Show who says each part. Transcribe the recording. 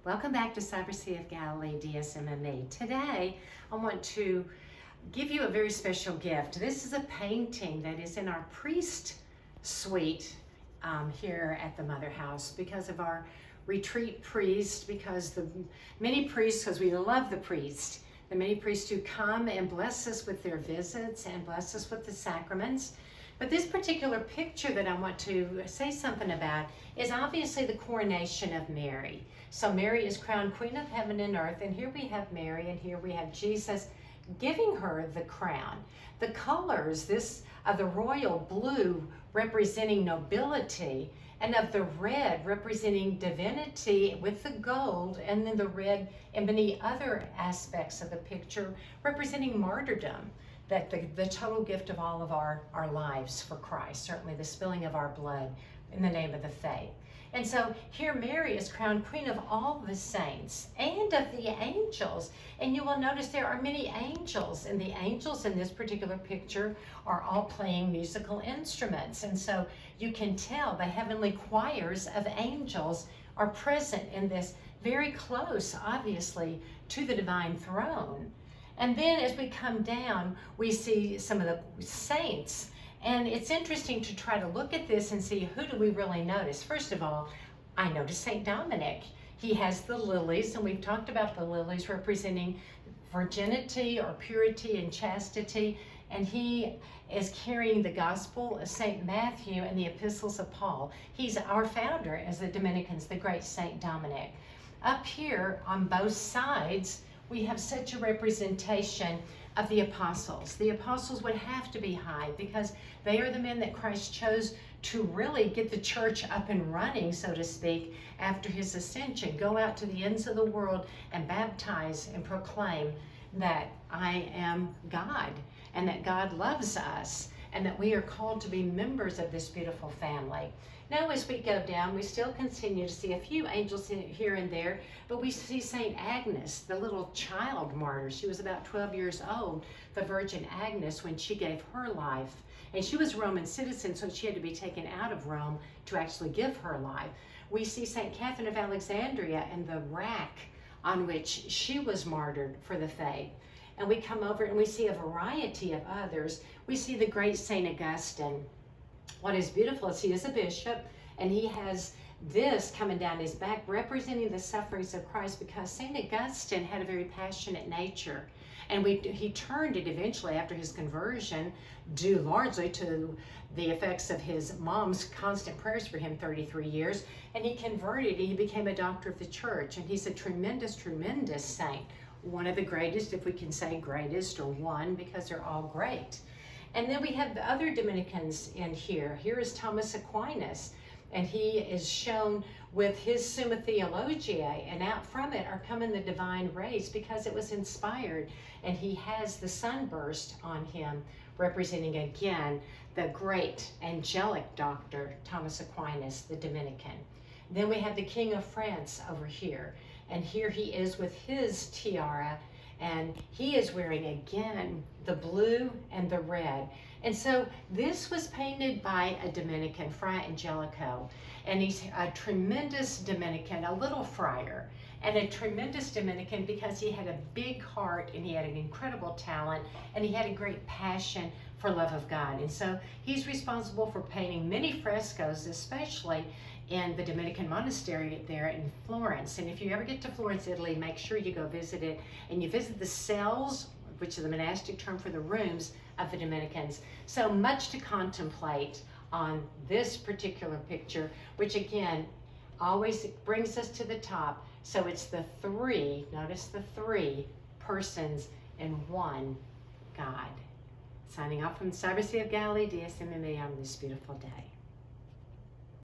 Speaker 1: Welcome back to Cyber Sea of Galilee, DSMME. Today, I want to give you a very special gift. This is a painting that is in our priest suite here at the Mother House because of our retreat priest, because the many priests, because we love the priest, the many priests who come and bless us with their visits and bless us with the sacraments. But this particular picture that I want to say something about is obviously the coronation of Mary. So Mary is crowned Queen of Heaven and Earth, and here we have Mary, and here we have Jesus giving her the crown. The colors, this of the royal blue representing nobility, and of the red representing divinity with the gold, and then the red and many other aspects of the picture representing martyrdom. That the total gift of all of our lives for Christ, certainly the spilling of our blood in the name of the faith. And so here Mary is crowned Queen of all the saints and of the angels. And you will notice there are many angels, and the angels in this particular picture are all playing musical instruments. And so you can tell the heavenly choirs of angels are present in this, very close, obviously, to the divine throne. And then as we come down, we see some of the saints. And it's interesting to try to look at this and see, who do we really notice? First of all, I notice St. Dominic. He has the lilies, and we've talked about the lilies representing virginity or purity and chastity. And he is carrying the gospel of St. Matthew and the epistles of Paul. He's our founder as the Dominicans, the great St. Dominic. Up here on both sides, we have such a representation of the apostles. The apostles would have to be high because they are the men that Christ chose to really get the church up and running, so to speak, after his ascension. Go out to the ends of the world and baptize and proclaim that I am God and that God loves us and that we are called to be members of this beautiful family. Now as we go down, we still continue to see a few angels here and there, but we see St. Agnes, the little child martyr. She was about 12 years old, the Virgin Agnes, when she gave her life. And she was a Roman citizen, so she had to be taken out of Rome to actually give her life. We see St. Catherine of Alexandria and the rack on which she was martyred for the faith. And we come over and we see a variety of others. We see the great St. Augustine. What is beautiful is he is a bishop, and he has this coming down his back representing the sufferings of Christ, because St. Augustine had a very passionate nature. And he turned it eventually after his conversion, due largely to the effects of his mom's constant prayers for him 33 years. And he converted, and he became a doctor of the church. And he's a tremendous, tremendous saint. One of the greatest, if we can say greatest, or one, because they're all great. And then we have the other Dominicans in here. Here is Thomas Aquinas, and he is shown with his Summa Theologiae, and out from it are coming the divine rays because it was inspired. And he has the sunburst on him, representing again the great angelic doctor, Thomas Aquinas, the Dominican. Then we have the King of France over here, and here he is with his tiara, and he is wearing again the blue and the red. And so this was painted by a Dominican, Fra Angelico, and he's a tremendous Dominican, a little friar, and a tremendous Dominican because he had a big heart, and he had an incredible talent, and he had a great passion for love of God. And so he's responsible for painting many frescoes, especially in the Dominican monastery there in Florence. And if you ever get to Florence, Italy, make sure you go visit it, and you visit the cells, which is the monastic term for the rooms of the Dominicans. So much to contemplate on this particular picture, which again always brings us to the top. So it's the three, notice the three persons in one God. Signing off from the Cyber Sea of Galilee, DSMME, on this beautiful day.